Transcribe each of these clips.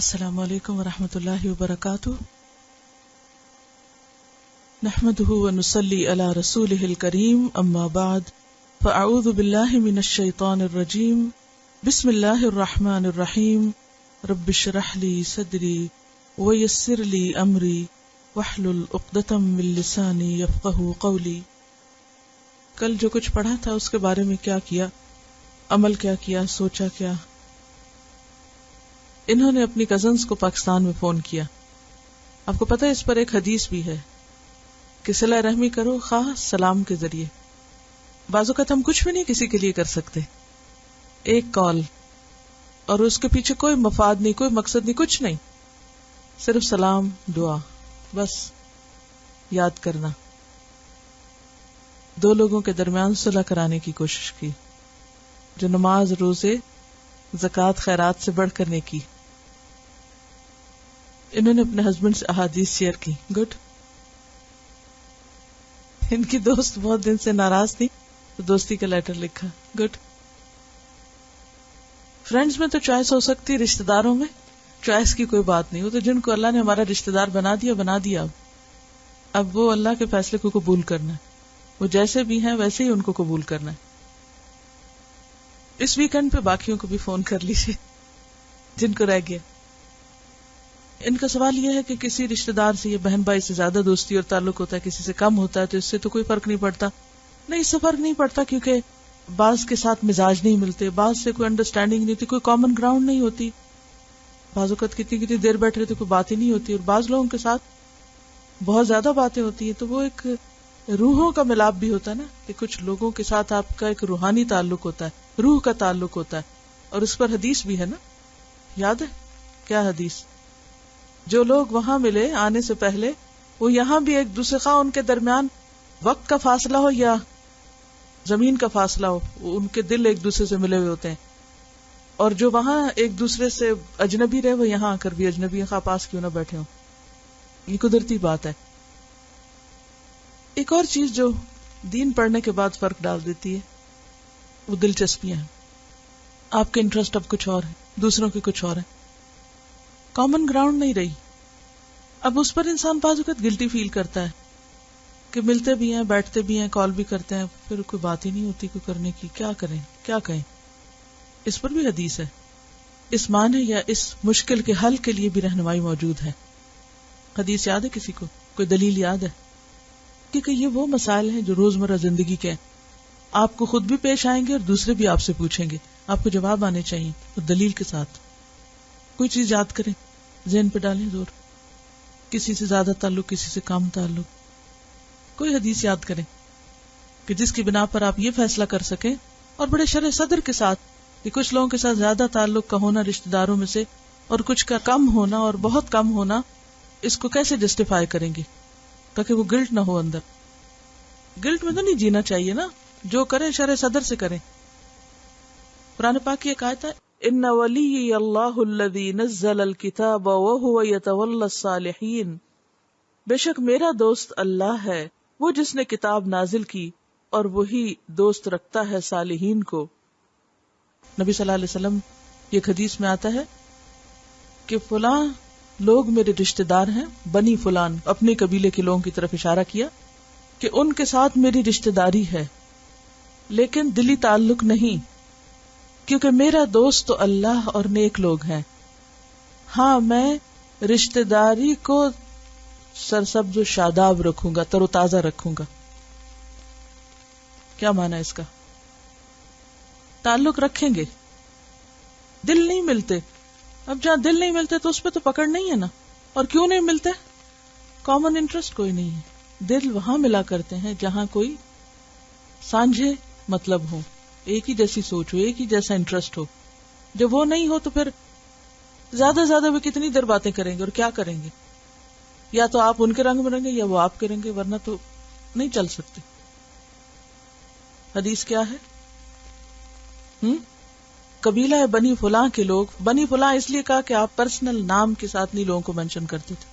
السلام علیکم ورحمۃ اللہ وبرکاتہ. نحمده ونصلی علی رسولہ الکریم. اما بعد فاعوذ باللہ من الشیطان الرجیم. بسم اللہ الرحمن الرحیم. رب اشرح لی صدری ویسر لی امری واحلل عقدۃ من لسانی یفقہوا قولی. کل جو کچھ پڑھا تھا اس کے بارے میں کیا کیا، عمل کیا کیا، سوچا کیا. انہوں نے اپنی کزنز کو پاکستان میں فون کیا. آپ کو پتہ ہے اس پر ایک حدیث بھی ہے کہ صلہ رحمی کرو خواہ سلام کے ذریعے. بعض اوقات ہم کچھ بھی نہیں کسی کے لیے کر سکتے، ایک کال اور اس کے پیچھے کوئی مفاد نہیں، کوئی مقصد نہیں، کچھ نہیں، صرف سلام، دعا، بس یاد کرنا. دو لوگوں کے درمیان صلح کرانے کی کوشش کی، جو نماز، روزے، زکوٰۃ، خیرات سے بڑھ کر نیکی. انہوں نے اپنے ہسبینڈ سے احادیث شیئر کی. گڈ. ان کی دوست بہت دن سے ناراض تھی تو دوستی کا لیٹر لکھا. گڈ. فرینڈز میں تو چوائس ہو سکتی، رشتہ داروں میں چوائس کی کوئی بات نہیں. وہ تو جن کو اللہ نے ہمارا رشتہ دار بنا دیا. اب وہ اللہ کے فیصلے کو قبول کرنا ہے. وہ جیسے بھی ہیں ویسے ہی ان کو قبول کرنا ہے. اس ویکنڈ پہ باقیوں کو بھی فون کر لیجیے جن کو رہ گیا. ان کا سوال یہ ہے کہ کسی رشتہ دار سے یا بہن بھائی سے زیادہ دوستی اور تعلق ہوتا ہے، کسی سے کم ہوتا ہے، تو اس سے تو کوئی فرق نہیں پڑتا. نہیں، اس سے فرق نہیں پڑتا، کیونکہ بعض کے ساتھ مزاج نہیں ملتے، بعض سے کوئی انڈرسٹینڈنگ نہیں ہوتی، کوئی کامن گراؤنڈ نہیں ہوتی. بعض اوقات کتنی دیر بیٹھ رہے تو کوئی بات ہی نہیں ہوتی، اور بعض لوگوں کے ساتھ بہت زیادہ باتیں ہوتی ہیں. تو وہ ایک روحوں کا ملاپ بھی ہوتا ہے نا، کہ کچھ لوگوں کے ساتھ آپ کا ایک روحانی تعلق ہوتا ہے، روح کا تعلق ہوتا ہے. اور اس پر حدیث بھی ہے نا، یاد ہے کیا حدیث؟ جو لوگ وہاں ملے آنے سے پہلے، وہ یہاں بھی ایک دوسرے، خواہ ان کے درمیان وقت کا فاصلہ ہو یا زمین کا فاصلہ ہو، ان کے دل ایک دوسرے سے ملے ہوئے ہوتے ہیں. اور جو وہاں ایک دوسرے سے اجنبی رہے، وہ یہاں آ کر بھی اجنبی، خواہ پاس کیوں نہ بیٹھے ہوں. یہ قدرتی بات ہے. ایک اور چیز جو دین پڑھنے کے بعد فرق ڈال دیتی ہے، وہ دلچسپیاں ہیں. آپ کے انٹرسٹ اب کچھ اور ہیں، دوسروں کے کچھ اور ہیں، کامن گراؤنڈ نہیں رہی. اب اس پر انسان بعض اوقات گلٹی فیل کرتا ہے کہ ملتے بھی ہیں، بیٹھتے بھی ہیں، کال بھی کرتے ہیں، پھر کوئی بات ہی نہیں ہوتی کوئی کرنے کی. کیا کریں، کیا کہیں؟ اس پر بھی حدیث ہے. اس معنی یا اس مشکل کے حل کے لیے بھی رہنمائی موجود ہے. حدیث یاد ہے کسی کو؟ کوئی دلیل یاد ہے؟ کیونکہ یہ وہ مسائل ہیں جو روزمرہ زندگی کے ہیں، آپ کو خود بھی پیش آئیں گے اور دوسرے بھی آپ سے پوچھیں گے. آپ کو جواب آنے چاہیے اور دلیل کے ساتھ. کوئی چیز یاد کریں، ذہن پہ ڈالیں زور. کسی سے زیادہ تعلق، کسی سے کم تعلق. کوئی حدیث یاد کریں کہ جس کی بنا پر آپ یہ فیصلہ کر سکیں، اور بڑے شرح صدر کے ساتھ، کہ کچھ لوگوں کے ساتھ زیادہ تعلق کا ہونا رشتہ داروں میں سے، اور کچھ کا کم ہونا اور بہت کم ہونا، اس کو کیسے جسٹیفائی کریں گے تاکہ وہ گلٹ نہ ہو اندر. گلٹ میں تو نہیں جینا چاہیے نا، جو کریں شرح صدر سے کریں. قرآن پاک کی ایک آیت ہے، ان ولی اللہ الذی نزل الکتاب وہو یتولی الصالحین. بے شک میرا دوست اللہ ہے، وہ جس نے کتاب نازل کی اور وہی دوست رکھتا ہے صالحین کو. نبی صلی اللہ علیہ وسلم ایک حدیث میں آتا ہے کہ فلاں لوگ میرے رشتہ دار ہیں، بنی فلان، اپنے قبیلے کے لوگوں کی طرف اشارہ کیا کہ ان کے ساتھ میری رشتہ داری ہے لیکن دلی تعلق نہیں، کیونکہ میرا دوست تو اللہ اور نیک لوگ ہیں. ہاں، میں رشتہ داری کو سرسبز و شاداب رکھوں گا، تر و تازہ رکھوں گا. کیا معنی ہے اس کا؟ تعلق رکھیں گے، دل نہیں ملتے. اب جہاں دل نہیں ملتے تو اس پہ تو پکڑ نہیں ہے نا. اور کیوں نہیں ملتے؟ کامن انٹرسٹ کوئی نہیں ہے. دل وہاں ملا کرتے ہیں جہاں کوئی سانجھے مطلب ہو، ایک ہی جیسی سوچ ہو، ایک ہی جیسا انٹرسٹ ہو. جب وہ نہیں ہو تو پھر زیادہ زیادہ بھی کتنی دیر باتیں کریں گے اور کیا کریں گے؟ یا تو آپ ان کے رنگ میں رہیں گے یا وہ آپ کے رہیں گے، ورنہ تو نہیں چل سکتے. حدیث کیا ہے؟ قبیلہ بنی فلاں کے لوگ، بنی فلاں اس لیے کہا کہ آپ پرسنل نام کے ساتھ نہیں لوگوں کو مینشن کرتے تھے.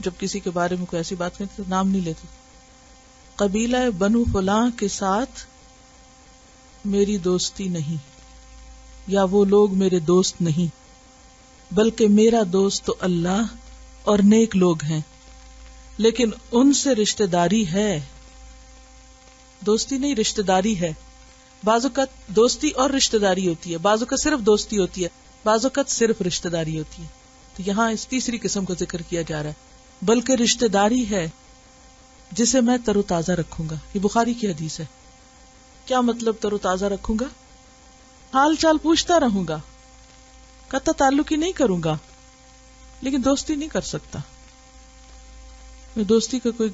جب کسی کے بارے میں کوئی ایسی بات کرتے تو نام نہیں لیتے. قبیلہ بنو فلاں کے ساتھ میری دوستی نہیں، یا وہ لوگ میرے دوست نہیں. بلکہ میرا دوست تو اللہ اور نیک لوگ ہیں، لیکن ان سے رشتہ داری ہے، دوستی نہیں رشتہ داری ہے۔ بعض اوقات دوستی اور رشتہ داری ہوتی ہے، بعض اوقات صرف دوستی ہوتی ہے، بعض اوقات صرف رشتہ داری ہوتی ہے۔ تو یہاں اس تیسری قسم کا ذکر کیا جا رہا ہے، بلکہ رشتہ داری ہے جسے میں تر و تازہ رکھوں گا۔ یہ بخاری کی حدیث ہے۔ کیا مطلب تر و تازہ رکھوں گا؟ حال چال پوچھتا رہوں گا، قطع تعلق ہی نہیں کروں گا، لیکن دوستی نہیں کر سکتا، دوستی کا کوئی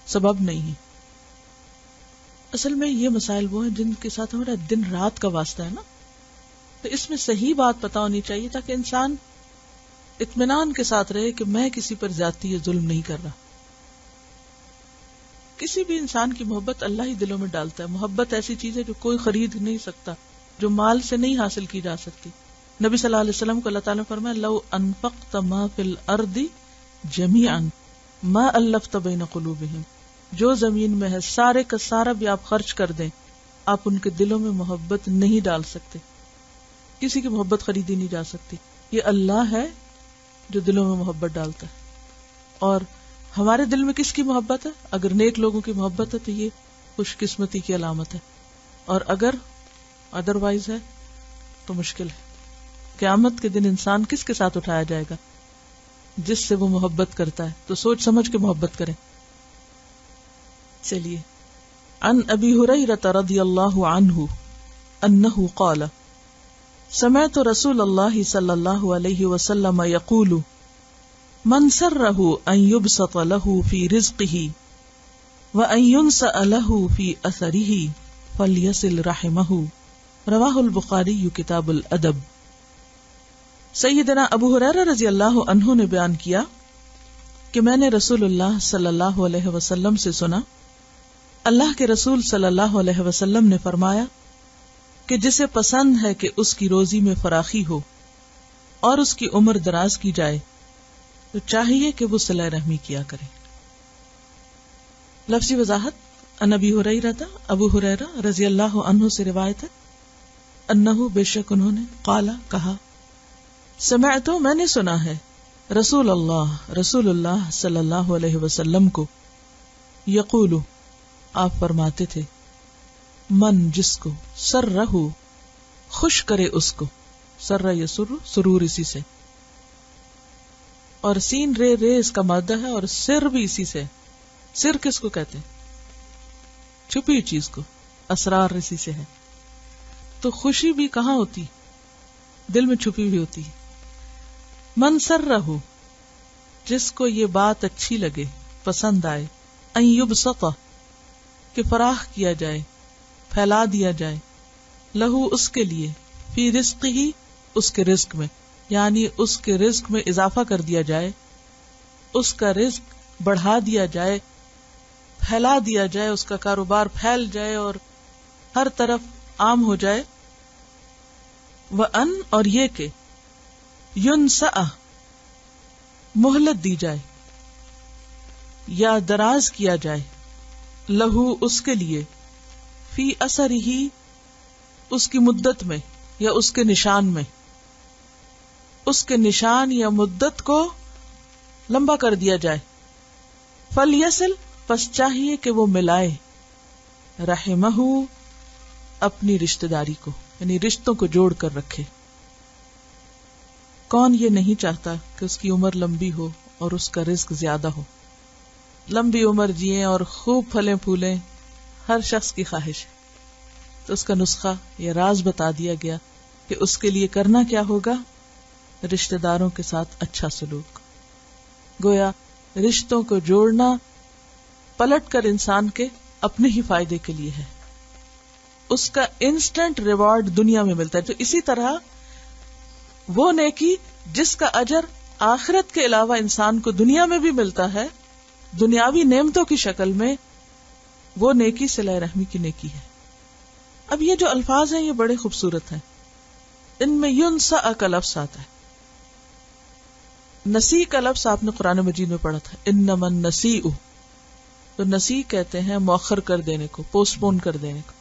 سبب نہیں ہے۔ اصل میں یہ مسائل وہ ہیں جن کے ساتھ ہمارا دن رات کا واسطہ ہے نا، تو اس میں صحیح بات پتہ ہونی چاہیے تاکہ انسان اطمینان کے ساتھ رہے کہ میں کسی پر زیادتی یا ظلم نہیں کر رہا۔ کسی بھی انسان کی محبت اللہ ہی دلوں میں ڈالتا ہے۔ محبت ایسی چیز ہے جو کوئی خرید نہیں سکتا، جو مال سے نہیں حاصل کی جا سکتی۔ نبی صلی اللہ علیہ وسلم کو اللہ تعالیٰ نے فرمایا لو انفقت ما فی الارض جمیعا ما الفت بین قلوبہم، جو زمین میں ہے سارے کا سارا بھی آپ خرچ کر دیں، آپ ان کے دلوں میں محبت نہیں ڈال سکتے۔ کسی کی محبت خریدی نہیں جا سکتی۔ یہ اللہ ہے جو دلوں میں محبت ڈالتا ہے۔ اور ہمارے دل میں کس کی محبت ہے؟ اگر نیک لوگوں کی محبت ہے تو یہ خوش قسمتی کی علامت ہے، اور اگر ادروائز ہے تو مشکل ہے۔ قیامت کے دن انسان کس کے ساتھ اٹھایا جائے گا؟ جس سے وہ محبت کرتا ہے، تو سوچ سمجھ کے محبت کریں۔ چلیے، عن ابی ہریرہ رضی اللہ عنہ انہ قال سمعت رسول اللہ صلی اللہ علیہ وسلم یقول من سرہ ان یبسط له فی رزقہ وان ینسأ له فی اثرہ فلیصل رحمہ، رواہ البخاری کتاب الادب۔ سیدنا ابو ہریرہ رضی اللہ عنہ نے بیان کیا کہ میں نے رسول اللہ صلی اللہ علیہ وسلم سے سنا، اللہ کے رسول صلی اللہ علیہ وسلم نے فرمایا کہ جسے پسند ہے کہ اس کی روزی میں فراخی ہو اور اس کی عمر دراز کی جائے تو چاہیے کہ وہ صلہ رحمی کیا کرے۔ لفظی وضاحت، ان ابی ہریرہ، ابو ہریرہ رضی اللہ عنہ سے روایت ہے، انہ بے شک انہوں نے، قال کہا، سمعت میں نے سنا ہے، رسول اللہ صلی اللہ علیہ وسلم کو، یقول آپ فرماتے تھے، من جس کو سرہ خوش کرے اس کو، سرہ یسر سرور اسی سے، اور سین رے رے اس کا مادہ ہے، اور سر بھی اسی سے۔ سر کس کو کہتے ہیں؟ چھپی ہوئی چیز کو، اسرار اسی سے ہے۔ تو خوشی بھی کہاں ہوتی؟ دل میں چھپی ہوئی ہوتی ہے۔ من سرہ جس کو یہ بات اچھی لگے، پسند آئے، ان یبسط کہ فراخ کیا جائے، پھیلا دیا جائے، لہو اس کے لیے، فی رزق ہی اس کے رزق میں، یعنی اس کے رزق میں اضافہ کر دیا جائے، اس کا رزق بڑھا دیا جائے، پھیلا دیا جائے، اس کا کاروبار پھیل جائے اور ہر طرف عام ہو جائے۔ وَأَن اور یہ کہ يُنْسَأَ مہلت دی جائے یا دراز کیا جائے، لہو اس کے لیے، فی اثر ہی اس کی مدت میں یا اس کے نشان میں، اس کے نشان یا مدت کو لمبا کر دیا جائے۔ فلیصل پس چاہیے کہ وہ ملائے، رحمہ اپنی رشتہ داری کو، یعنی رشتوں کو جوڑ کر رکھے۔ کون یہ نہیں چاہتا کہ اس کی عمر لمبی ہو اور اس کا رزق زیادہ ہو؟ لمبی عمر جیئیں اور خوب پھلیں پھولیں، ہر شخص کی خواہش ہے۔ تو اس کا نسخہ یا راز بتا دیا گیا کہ اس کے لیے کرنا کیا ہوگا؟ رشتہ داروں کے ساتھ اچھا سلوک۔ گویا رشتوں کو جوڑنا پلٹ کر انسان کے اپنے ہی فائدے کے لیے ہے، اس کا انسٹنٹ ریوارڈ دنیا میں ملتا ہے۔ تو اسی طرح وہ نیکی جس کا اجر آخرت کے علاوہ انسان کو دنیا میں بھی ملتا ہے، دنیاوی نعمتوں کی شکل میں، وہ نیکی صلہ رحمی کی نیکی ہے۔ اب یہ جو الفاظ ہیں یہ بڑے خوبصورت ہیں، ان میں ینسأ کا لفظ آتا ہے۔ نسی کا لفظ آپ نے قرآن مجید میں پڑھا تھا، انما النسیء، تو نسی کہتے ہیں مؤخر کر دینے کو، پوسٹ پون کر دینے کو،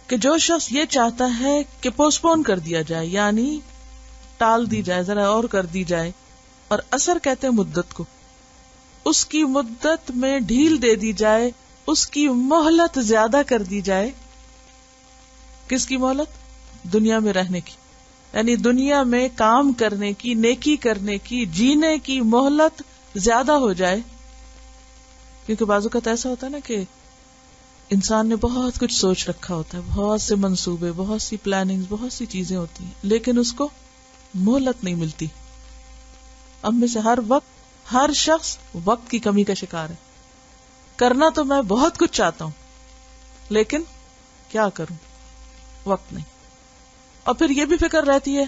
کہ جو شخص یہ چاہتا ہے کہ پوسٹ پون کر دیا جائے، یعنی ٹال دی جائے، ذرا اور کر دی جائے. اور اثر کہتے ہیں مدت کو. اس کی مدت میں ڈھیل دے دی جائے، اس کی مہلت زیادہ کر دی جائے. کس کی مہلت؟ دنیا میں رہنے کی، یعنی دنیا میں کام کرنے کی، نیکی کرنے کی، جینے کی مہلت زیادہ ہو جائے. کیونکہ بعض اوقات ایسا ہوتا ہے نا کہ انسان نے بہت کچھ سوچ رکھا ہوتا ہے، بہت سے منصوبے، بہت سی پلاننگز، بہت سی چیزیں ہوتی ہیں، لیکن اس کو مہلت نہیں ملتی. اب میں سے ہر شخص وقت کی کمی کا شکار ہے. کرنا تو میں بہت کچھ چاہتا ہوں، لیکن کیا کروں؟ وقت نہیں. اور پھر یہ بھی فکر رہتی ہے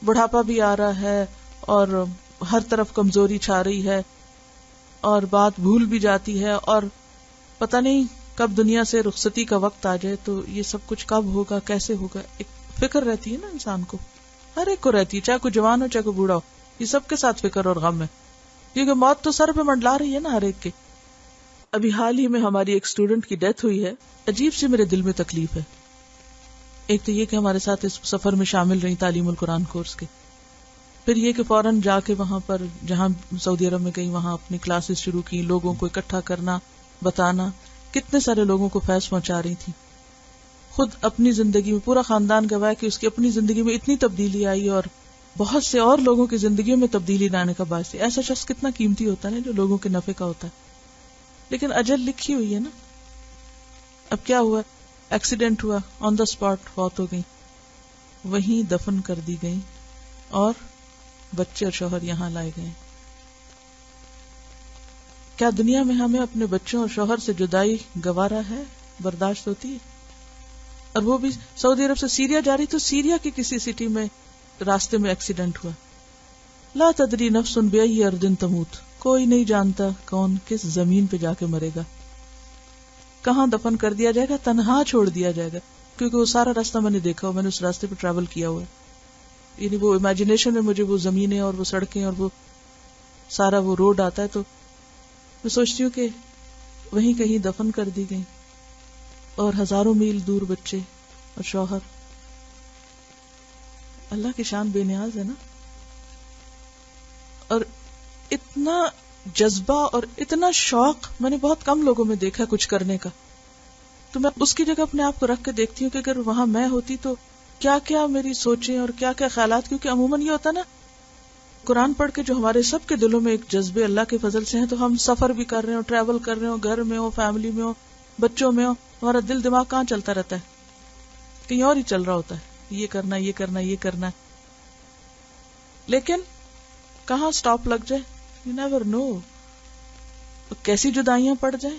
بڑھاپا بھی آ رہا ہے اور ہر طرف کمزوری چھا رہی ہے اور بات بھول بھی جاتی ہے اور پتہ نہیں کب دنیا سے رخصتی کا وقت آ جائے، تو یہ سب کچھ کب ہوگا، کیسے ہوگا. ایک فکر رہتی ہے نا انسان کو، ہر ایک کو رہتی ہے، چاہے کوئی جوان ہو چاہے کوئی بوڑھا ہو. یہ سب کے ساتھ فکر اور غم ہے، کیونکہ موت تو سر پہ منڈلا رہی ہے نا ہر ایک کے. ابھی حال ہی میں ہماری ایک اسٹوڈنٹ کی ڈیتھ ہوئی ہے. عجیب سی میرے دل میں تکلیف ہے. ایک تو یہ کہ ہمارے ساتھ اس سفر میں شامل رہی تعلیم القرآن کورس کے، پھر یہ کہ فوراً جا کے وہاں پر جہاں سعودی عرب میں گئی وہاں اپنی کلاسز شروع کی، لوگوں کو اکٹھا کرنا، بتانا. کتنے سارے لوگوں کو فیض پہنچا رہی تھی. خود اپنی زندگی میں پورا خاندان گواہ ہے کہ اس کی اپنی زندگی میں اتنی تبدیلی آئی اور بہت سے اور لوگوں کی زندگیوں میں تبدیلی لانے کا باعث ہے. ایسا شخص کتنا قیمتی ہوتا ہے نا جو لوگوں کے نفع کا ہوتا ہے. لیکن اجل لکھی ہوئی ہے نا. اب کیا ہوا؟ ایکسیڈنٹ ہوا، آن دا اسپاٹ فوت ہو گئی، وہیں دفن کر دی گئی اور بچے اور شوہر یہاں لائے گئے. کیا دنیا میں ہمیں اپنے بچوں اور شوہر سے جدائی گوارا ہے، برداشت ہوتی ہے؟ اور وہ بھی سعودی عرب سے سیریا جا رہی، تو سیریا کی کسی سٹی میں راستے میں ایکسیڈنٹ ہوا. لا تدری نفس بأی ارض تموت، کوئی نہیں جانتا کون کس زمین پہ جا کے مرے گا، کہاں دفن کر دیا جائے گا، تنہا چھوڑ دیا جائے گا. کیونکہ وہ سارا راستہ میں نے دیکھا ہوا، میں نے اس راستے پہ ٹریول کیا ہوا ہے. یعنی وہ امیجنیشن میں مجھے وہ زمینیں اور وہ سڑکیں اور وہ سارا وہ روڈ آتا ہے، تو میں سوچتی ہوں کہ وہیں کہیں دفن کر دی گئی اور ہزاروں میل دور بچے اور شوہر. اللہ کی شان بے نیاز ہے نا. اور اتنا جذبہ اور اتنا شوق میں نے بہت کم لوگوں میں دیکھا کچھ کرنے کا. تو میں اس کی جگہ اپنے آپ کو رکھ کے دیکھتی ہوں کہ اگر وہاں میں ہوتی تو کیا کیا میری سوچیں اور کیا کیا خیالات. کیونکہ عموماً یہ ہوتا نا قرآن پڑھ کے جو ہمارے سب کے دلوں میں ایک جذبے اللہ کے فضل سے ہیں، تو ہم سفر بھی کر رہے ہو، ٹریول کر رہے ہو، گھر میں ہو، فیملی میں ہو، بچوں میں ہو، ہمارا دل دماغ کہاں چلتا رہتا ہے؟ کہیں اور ہی چل رہا ہوتا ہے، یہ کرنا یہ کرنا یہ کرنا. لیکن کہاں سٹاپ لگ جائے، یو نیور نو. کیسی جدائیاں پڑ جائیں،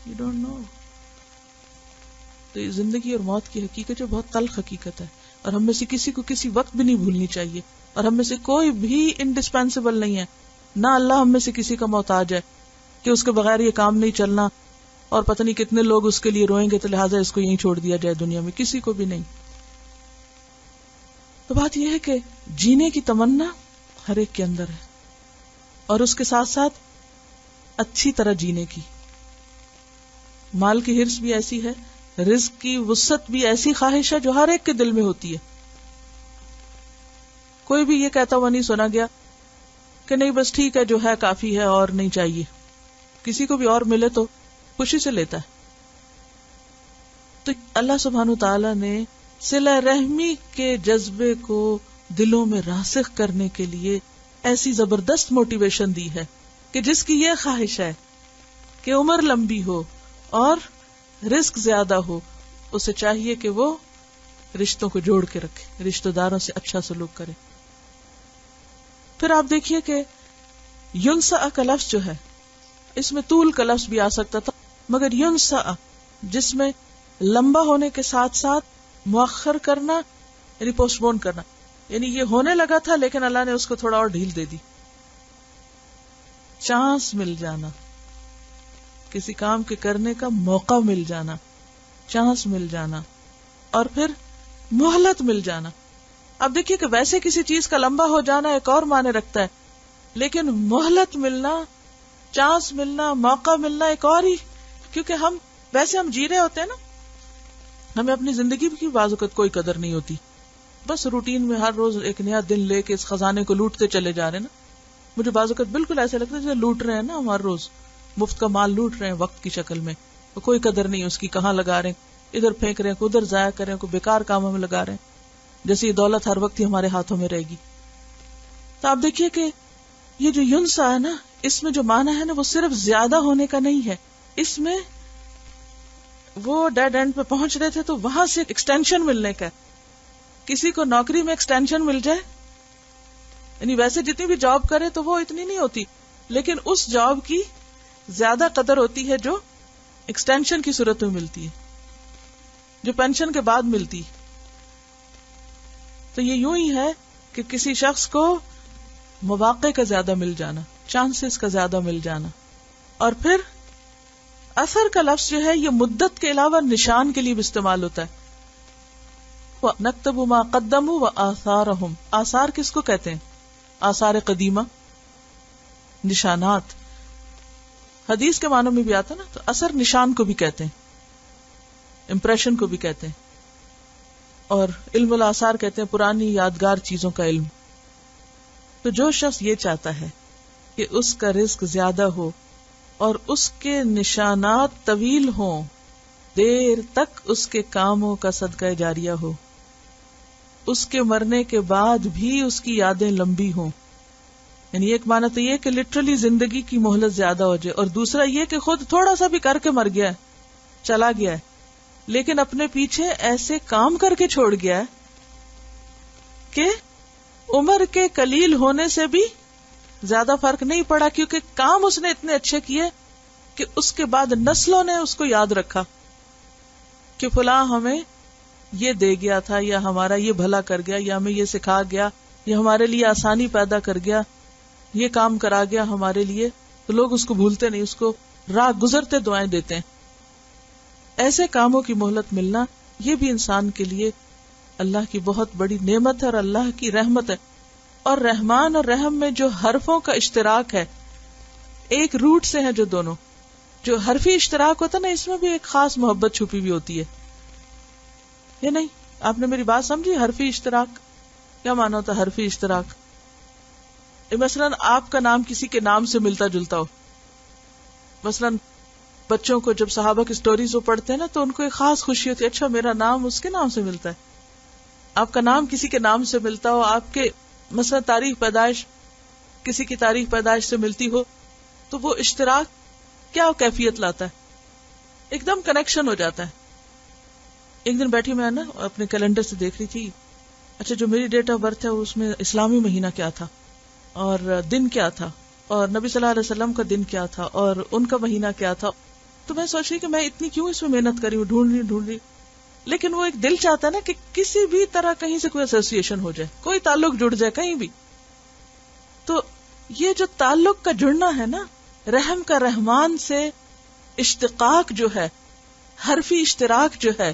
یو ڈونٹ نو. تو یہ زندگی اور موت کی حقیقت جو بہت تلخ حقیقت ہے، اور ہم میں سے کسی کو کسی وقت بھی نہیں بھولنی چاہیے. اور ہم میں سے کوئی بھی انڈسپینسیبل نہیں ہے، نہ اللہ ہم میں سے کسی کا محتاج ہے کہ اس کے بغیر یہ کام نہیں چلنا، اور پتہ نہیں کتنے لوگ اس کے لیے روئیں گے تو لہٰذا اس کو یہیں چھوڑ دیا جائے دنیا میں. کسی کو بھی نہیں. تو بات یہ ہے کہ جینے کی تمنا ہر ایک کے اندر ہے، اور اس کے ساتھ ساتھ اچھی طرح جینے کی. مال کی ہرس بھی ایسی ہے، رزق کی وسعت بھی ایسی خواہش ہے جو ہر ایک کے دل میں ہوتی ہے. کوئی بھی یہ کہتا ہوا نہیں سنا گیا کہ نہیں بس ٹھیک ہے جو ہے کافی ہے اور نہیں چاہیے. کسی کو بھی اور ملے تو خوشی سے لیتا ہے. تو اللہ سبحانہ تعالی نے صلہ رحمی کے جذبے کو دلوں میں راسخ کرنے کے لیے ایسی زبردست موٹیویشن دی ہے کہ جس کی یہ خواہش ہے کہ عمر لمبی ہو اور رزق زیادہ ہو، اسے چاہیے کہ وہ رشتوں کو جوڑ کے رکھے، رشتہ داروں سے اچھا سلوک کرے. پھر آپ دیکھیے کہ ینسا کا لفظ جو ہے، اس میں طول کا لفظ بھی آ سکتا تھا، مگر ینسا جس میں لمبا ہونے کے ساتھ ساتھ مؤخر کرنا یعنی پوسٹ پون کرنا، یعنی یہ ہونے لگا تھا لیکن اللہ نے اس کو تھوڑا اور ڈھیل دے دی. چانس مل جانا، کسی کام کے کرنے کا موقع مل جانا، چانس مل جانا، اور پھر مہلت مل جانا. اب دیکھیے کہ ویسے کسی چیز کا لمبا ہو جانا ایک اور معنی رکھتا ہے، لیکن مہلت ملنا، چانس ملنا، موقع ملنا ایک اور ہی. کیونکہ ہم جی رہے ہوتے ہیں نا، ہمیں اپنی زندگی کی بعض اوقات کوئی قدر نہیں ہوتی. بس روٹین میں ہر روز ایک نیا دن لے کے اس خزانے کو لوٹتے چلے جا رہے ہیں نا. مجھے بعض اوقات بالکل ایسا لگتا ہے جیسے لوٹ رہے ہیں نا ہم ہر روز مفت کا مال لوٹ رہے ہیں وقت کی شکل میں. کوئی قدر نہیں اس کی, کہاں لگا رہے ہیں, ادھر پھینک رہے ہیں, ادھر ضائع کر رہے ہیں, کوئی بیکار کاموں میں لگا رہے ہیں, جیسے یہ دولت ہر وقت ہی ہمارے ہاتھوں میں رہے گی. تو آپ دیکھیے کہ یہ جو ینسا ہے نا, اس میں جو معنی ہے نا وہ صرف زیادہ ہونے کا نہیں ہے. اس میں وہ ڈیڈ اینڈ پہ پہنچ رہے تھے تو وہاں سے ایکسٹینشن ملنے کا. کسی کو نوکری میں ایکسٹینشن مل جائے, یعنی ویسے جتنی بھی جاب کرے تو وہ اتنی نہیں ہوتی, لیکن اس جاب کی زیادہ قدر ہوتی ہے جو ایکسٹینشن کی صورت میں ملتی ہے, جو پینشن کے بعد ملتی. تو یہ یوں ہی ہے کہ کسی شخص کو مواقع کا زیادہ مل جانا, چانسز کا زیادہ مل جانا. اور پھر اثر کا لفظ جو ہے یہ مدت کے علاوہ نشان کے لیے بھی استعمال ہوتا ہے. وَنَكْتَبُ مَا قَدَّمُوا وَآثَارَهُمْ. آثار کس کو کہتے ہیں؟ آثار قدیمہ, نشانات. حدیث کے معنوں میں بھی آتا نا, تو اثر نشان کو بھی کہتے ہیں, امپریشن کو بھی کہتے ہیں. اور علم الاثار کہتے ہیں پرانی یادگار چیزوں کا علم. تو جو شخص یہ چاہتا ہے کہ اس کا رزق زیادہ ہو اور اس کے نشانات طویل ہوں, دیر تک اس کے کاموں کا صدقہ جاریہ ہو, اس کے مرنے کے بعد بھی اس کی یادیں لمبی ہوں. یعنی ایک معنی تو یہ کہ لٹرلی زندگی کی مہلت زیادہ ہو جائے, اور دوسرا یہ کہ خود تھوڑا سا بھی کر کے مر گیا ہے, چلا گیا ہے, لیکن اپنے پیچھے ایسے کام کر کے چھوڑ گیا ہے کہ عمر کے قلیل ہونے سے بھی زیادہ فرق نہیں پڑا, کیونکہ کام اس نے اتنے اچھے کیے کہ اس کے بعد نسلوں نے اس کو یاد رکھا کہ فلاں ہمیں یہ دے گیا تھا, یا ہمارا یہ بھلا کر گیا, یا ہمیں یہ سکھا گیا, یا ہمارے لیے آسانی پیدا کر گیا, یہ کام کرا گیا ہمارے لیے. تو لوگ اس کو بھولتے نہیں, اس کو راہ گزرتے دعائیں دیتے ہیں. ایسے کاموں کی مہلت ملنا یہ بھی انسان کے لیے اللہ کی بہت بڑی نعمت ہے اور اللہ کی رحمت ہے. اور رحمان اور رحم میں جو حرفوں کا اشتراک ہے, ایک روٹ سے ہیں جو دونوں, جو حرفی اشتراک ہوتا ہے نا, اس میں بھی ایک خاص محبت چھپی ہوئی ہوتی ہے. یہ نہیں, آپ نے میری بات سمجھی؟ حرفی اشتراک کیا معنی ہوتا ہے؟ حرفی اشتراک مثلاً آپ کا نام کسی کے نام سے ملتا جلتا ہو. مثلاً بچوں کو جب صحابہ کی سٹوریز وہ پڑھتے ہیں نا تو ان کو ایک خاص خوشی ہوتی ہے, اچھا میرا نام اس کے نام سے ملتا ہے. آپ کا نام کسی کے نام سے ملتا ہو, آپ کے مثلا تاریخ پیدائش کسی کی تاریخ پیدائش سے ملتی ہو, تو وہ اشتراک کیا کیفیت لاتا ہے, ایک دم کنیکشن ہو جاتا ہے. ایک دن بیٹھی میں نا اپنے کیلنڈر سے دیکھ رہی تھی, اچھا جو میری ڈیٹ آف برتھ ہے اس میں اسلامی مہینہ کیا تھا اور دن کیا تھا, اور نبی صلی اللہ علیہ وسلم کا دن کیا تھا, اور ان کا مہینہ کیا تھا. تو میں سوچ رہی کہ میں اتنی کیوں اس میں محنت کری ہوں, ڈھونڈ رہی, لیکن وہ ایک دل چاہتا ہے نا کہ کسی بھی طرح کہیں سے کوئی ایسوسیشن ہو جائے, کوئی تعلق جڑ جائے کہیں بھی. تو یہ جو تعلق کا جڑنا ہے نا, رحم کا رحمان سے اشتقاق جو ہے, حرفی اشتراک جو ہے,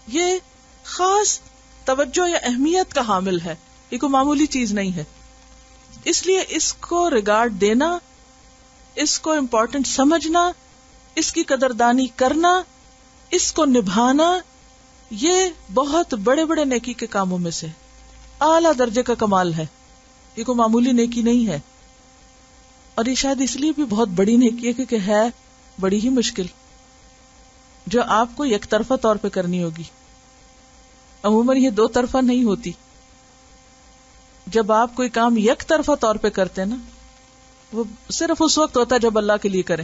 یہ خاص توجہ یا اہمیت کا حامل ہے. یہ کوئی معمولی چیز نہیں ہے. اس لیے اس کو ریگارڈ دینا, اس کو امپورٹنٹ سمجھنا, اس کی قدردانی کرنا, اس کو نبھانا, یہ بہت بڑے بڑے نیکی کے کاموں میں سے اعلیٰ درجے کا کمال ہے. یہ کوئی معمولی نیکی نہیں ہے, اور یہ شاید اس لیے بھی بہت بڑی نیکی ہے کیونکہ ہے بڑی ہی مشکل, جو آپ کو یک طرفہ طور پہ کرنی ہوگی. عموماً یہ دو طرفہ نہیں ہوتی. جب آپ کوئی کام یک طرفہ طور پہ کرتے ہیں نا, وہ صرف اس وقت ہوتا ہے جب اللہ کے لیے کریں,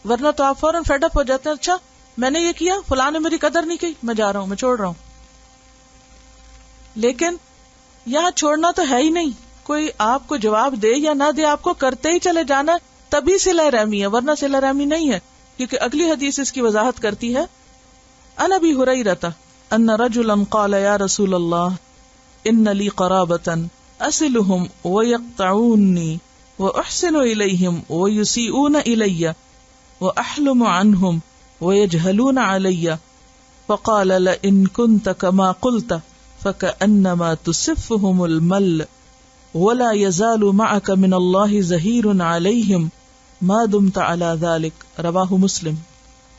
ورنہ تو آپ فوراً فیڈ اپ ہو جاتے ہیں, اچھا میں نے یہ کیا, فلاں نے میری قدر نہیں کی, میں جا رہا ہوں, میں چھوڑ رہا ہوں. لیکن یہاں چھوڑنا تو ہے ہی نہیں, کوئی آپ کو جواب دے یا نہ دے, آپ کو کرتے ہی چلے جانا, تبھی صلہ رحمی ہے, ورنہ صلہ رحمی نہیں ہے. کیونکہ اگلی حدیث اس کی وضاحت کرتی ہے, عن ابی ہریرہ ان رجلا قال یا رسول اللہ ان لی قرابۃ اصلهم ويقطعوني واحسن اليهم ويسيئون الي واحلم عنهم ويجهلون علي فقال لئن كنت كما قلت فكأنما تسفهم المل ولا يزال معك من الله ظهير عليهم ما دمت على ذلك. رواه مسلم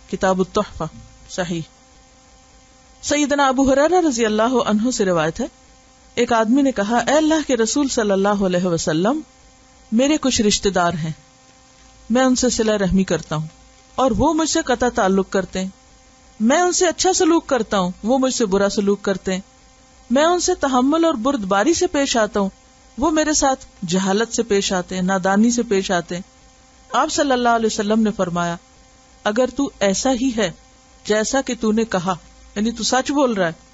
کتاب التحفہ. صحیح. سیدنا ابو ہریرہ رضی اللہ عنہ سے روایت ہے ایک آدمی نے کہا اے اللہ کے رسول صلی اللہ علیہ وسلم، میرے کچھ رشتہ دار ہیں، میں ان سے صلہ رحمی کرتا ہوں اور وہ مجھ سے قطع تعلق کرتے ہیں، میں ان سے اچھا سلوک کرتا ہوں، وہ مجھ سے برا سلوک کرتے ہیں، میں ان سے تحمل اور بردباری سے پیش آتا ہوں، وہ میرے ساتھ جہالت سے پیش آتے ہیں، نادانی سے پیش آتے ہیں۔ آپ صلی اللہ علیہ وسلم نے فرمایا اگر تو ایسا ہی ہے جیسا کہ تو نے کہا، یعنی تو سچ بول رہا ہے،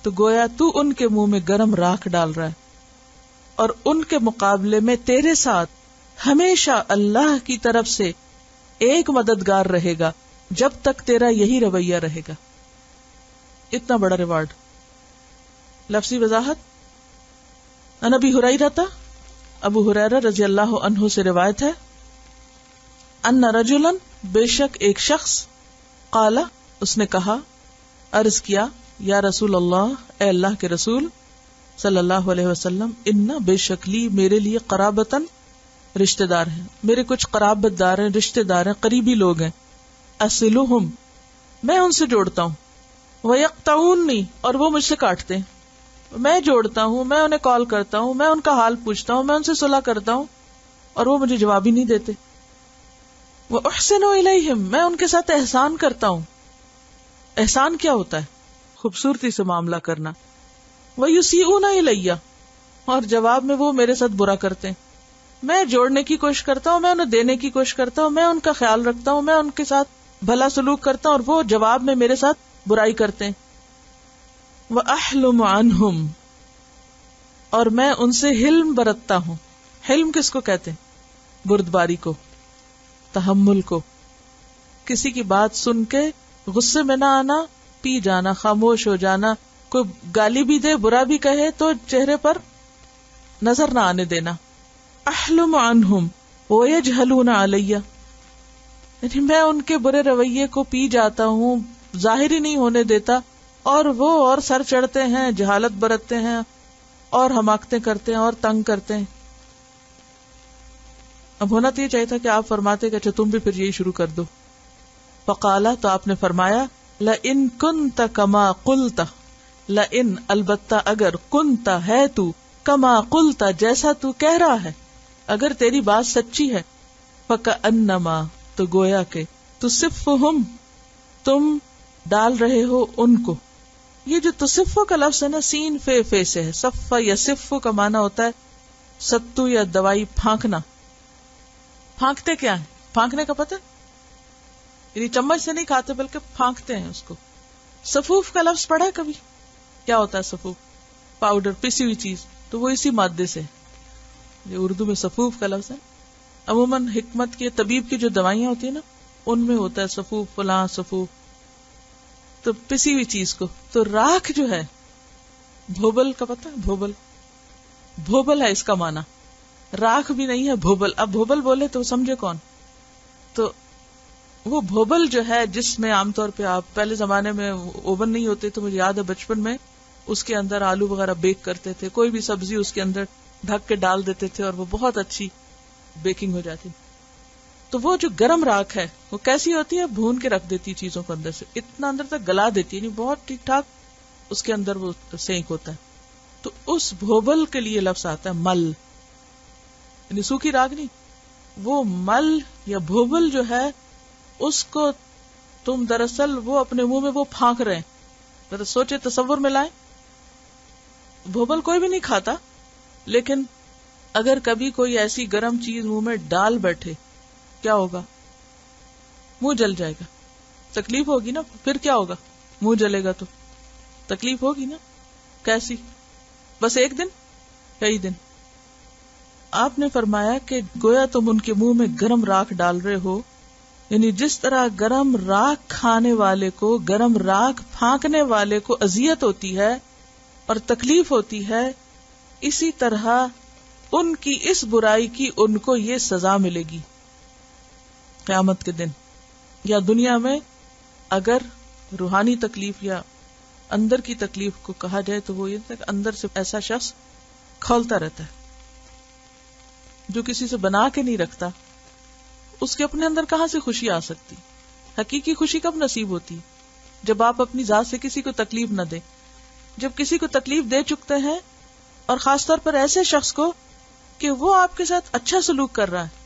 تو گویا تو ان کے منہ میں گرم راکھ ڈال رہا ہے، اور ان کے مقابلے میں تیرے ساتھ ہمیشہ اللہ کی طرف سے ایک مددگار رہے گا جب تک تیرا یہی رویہ رہے گا۔ اتنا بڑا ریوارڈ۔ لفظی وضاحت، عن ابی ہریرہ، ابو ہریرہ رضی اللہ عنہ سے روایت ہے، ان رجلا، بے شک ایک شخص، قال، اس نے کہا، عرض کیا، یا رسول اللہ، اے اللہ کے رسول صلی اللہ علیہ وسلم، ان بے شک لی، میرے لیے، قرابتن، رشتہ دار ہیں، میرے کچھ قرابت دار ہیں، رشتہ دار ہیں، قریبی لوگ ہیں، اصلہم، میں ان سے جوڑتا ہوں، ویقطعونی، اور وہ مجھ سے کاٹتے ہیں، میں جوڑتا ہوں، میں انہیں کال کرتا ہوں، میں ان کا حال پوچھتا ہوں، میں ان سے صلح کرتا ہوں اور وہ مجھے جواب ہی نہیں دیتے، وَأُحْسِنُ إِلَيْهِمْ، میں ان کے ساتھ احسان کرتا ہوں۔ احسان کیا ہوتا ہے؟ خوبصورتی سے معاملہ کرنا۔ وَيُسِيئُونَ إِلَيَّ، اور جواب میں وہ میرے ساتھ برا کرتے ہیں، میں جوڑنے کی کوشش کرتا ہوں، میں انہیں دینے کی کوشش کرتا ہوں، میں ان کا خیال رکھتا ہوں، میں ان کے ساتھ بھلا سلوک کرتا ہوں، اور وہ جواب میں میرے ساتھ برائی کرتے ہیں۔ وَأَحْلُمُ عَنْهُمْ، اور میں ان سے حلم برتتا ہوں۔ حلم کس کو کہتے ہیں؟ بردباری کو، تحمل کو، کسی کی بات سن کے غصے میں نہ آنا، پی جانا، خاموش ہو جانا، کوئی گالی بھی دے، برا بھی کہے تو چہرے پر نظر نہ آنے دینا۔ احلم عنہم ویجہلون علی، یعنی میں ان کے برے رویے کو پی جاتا ہوں، ظاہر ہی نہیں ہونے دیتا، اور وہ اور سر چڑھتے ہیں، جہالت برتتے ہیں اور حماقتیں کرتے ہیں اور تنگ کرتے ہیں۔ اب ہونا تو یہ چاہیے تھا کہ آپ فرماتے کہ اچھا تم بھی پھر یہی شروع کر دو۔ فقالا، تو آپ نے فرمایا، لئن کنت کما قلت، لئن، البتہ اگر، کنت، ہے تو، کما قلت، جیسا تو کہہ رہا ہے، اگر تیری بات سچی ہے، فکأنما، تو گویا کہ، تصفہم، تم ڈال رہے ہو ان کو۔ یہ جو تصفو کا لفظ ہے نا، سین فے سے ہے، صفہ یا صفو کا معنی ہوتا ہے ستو یا دوائی پھانکنا۔ پھانکتے کیا ہے؟ پھانکنے کا پتہ، یعنی چمچ سے نہیں کھاتے بلکہ پھانکتے ہیں اس کو۔ صفوف کا لفظ پڑھا ہے کبھی؟ کیا ہوتا ہے صفوف؟ پاؤڈر، پسی ہوئی چیز، تو وہ اسی مادے سے، یہ اردو میں صفوف کا لفظ ہے۔ عموماً حکمت کی، طبیب کی جو دوائیاں ہوتی ہیں نا، ان میں ہوتا ہے صفوف، فلاں صفوف، تو پسی ہوئی چیز کو۔ تو راکھ جو ہے، بھوبل کا پتہ ہے؟ بھوبل، بھوبل ہے اس کا معنی، راکھ بھی نہیں ہے، بھوبل۔ اب بھوبل بولے تو سمجھے کون؟ تو وہ بھوبل جو ہے، جس میں عام طور پہ آپ، پہلے زمانے میں اوون نہیں ہوتے، تو مجھے یاد ہے بچپن میں اس کے اندر آلو وغیرہ بیک کرتے تھے، کوئی بھی سبزی اس کے اندر ڈھک کے ڈال دیتے تھے اور وہ بہت اچھی بیکنگ ہو جاتی۔ تو وہ جو گرم راکھ ہے وہ کیسی ہوتی ہے؟ بھون کے رکھ دیتی چیزوں کو، اندر سے اتنا اندر تک گلا دیتی ہے، یعنی بہت ٹھیک ٹھاک اس کے اندر وہ سینک ہوتا ہے۔ تو اس بھوبل کے لیے لفظ آتا ہے مل، یعنی سوکھی راکھ نہیں، وہ مل یا بھوبل جو ہے، اس کو تم دراصل وہ اپنے منہ میں وہ پھانک رہے ہیں۔ ذرا سوچے، تصور میں لائیں، بھوبل کوئی بھی نہیں کھاتا، لیکن اگر کبھی کوئی ایسی گرم چیز منہ میں ڈال بیٹھے، کیا ہوگا؟ منہ جل جائے گا، تکلیف ہوگی نا۔ پھر کیا ہوگا؟ منہ جلے گا تو تکلیف ہوگی نا۔ کیسی؟ بس ایک دن، کئی دن۔ آپ نے فرمایا کہ گویا تم ان کے منہ میں گرم راکھ ڈال رہے ہو، یعنی جس طرح گرم راکھ کھانے والے کو، گرم راکھ پھانکنے والے کو اذیت ہوتی ہے اور تکلیف ہوتی ہے، اسی طرح ان کی اس برائی کی ان کو یہ سزا ملے گی قیامت کے دن، یا دنیا میں اگر روحانی تکلیف یا اندر کی تکلیف کو کہا جائے تو وہ یہ تک اندر سے ایسا شخص کھولتا رہتا ہے جو کسی سے بنا کے نہیں رکھتا، اس کے اپنے اندر کہاں سے خوشی آ سکتی؟ حقیقی خوشی کب نصیب ہوتی؟ جب آپ اپنی ذات سے کسی کو تکلیف نہ دیں، جب کسی کو تکلیف دے چکتے ہیں، اور خاص طور پر ایسے شخص کو کہ وہ آپ کے ساتھ اچھا سلوک کر رہا ہے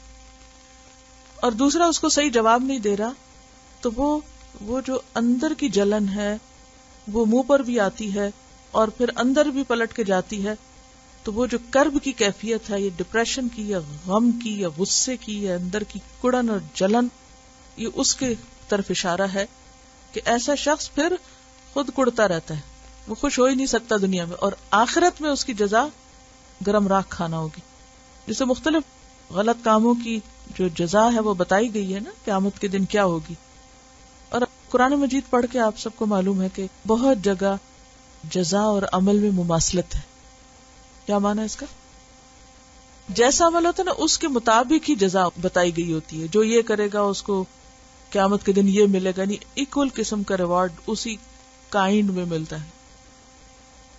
اور دوسرا اس کو صحیح جواب نہیں دے رہا، تو وہ جو اندر کی جلن ہے وہ منہ پر بھی آتی ہے اور پھر اندر بھی پلٹ کے جاتی ہے. تو وہ جو کرب کی کیفیت ہے، یہ ڈپریشن کی یا غم کی یا غصے کی یا اندر کی کڑن اور جلن، یہ اس کے طرف اشارہ ہے کہ ایسا شخص پھر خود کڑتا رہتا ہے، وہ خوش ہو ہی نہیں سکتا دنیا میں، اور آخرت میں اس کی جزا گرم راکھ کھانا ہوگی. جسے مختلف غلط کاموں کی جو جزا ہے وہ بتائی گئی ہے نا، قیامت کے دن کیا ہوگی. اور قرآن مجید پڑھ کے آپ سب کو معلوم ہے کہ بہت جگہ جزا اور عمل میں مماثلت ہے. کیا معنی ہے اس کا؟ جیسا عمل ہوتا ہے نا اس کے مطابق ہی جزا بتائی گئی ہوتی ہے. جو یہ کرے گا اس کو قیامت کے دن یہ ملے گا، یعنی ایکول قسم کا ریوارڈ اسی کائنڈ میں ملتا ہے.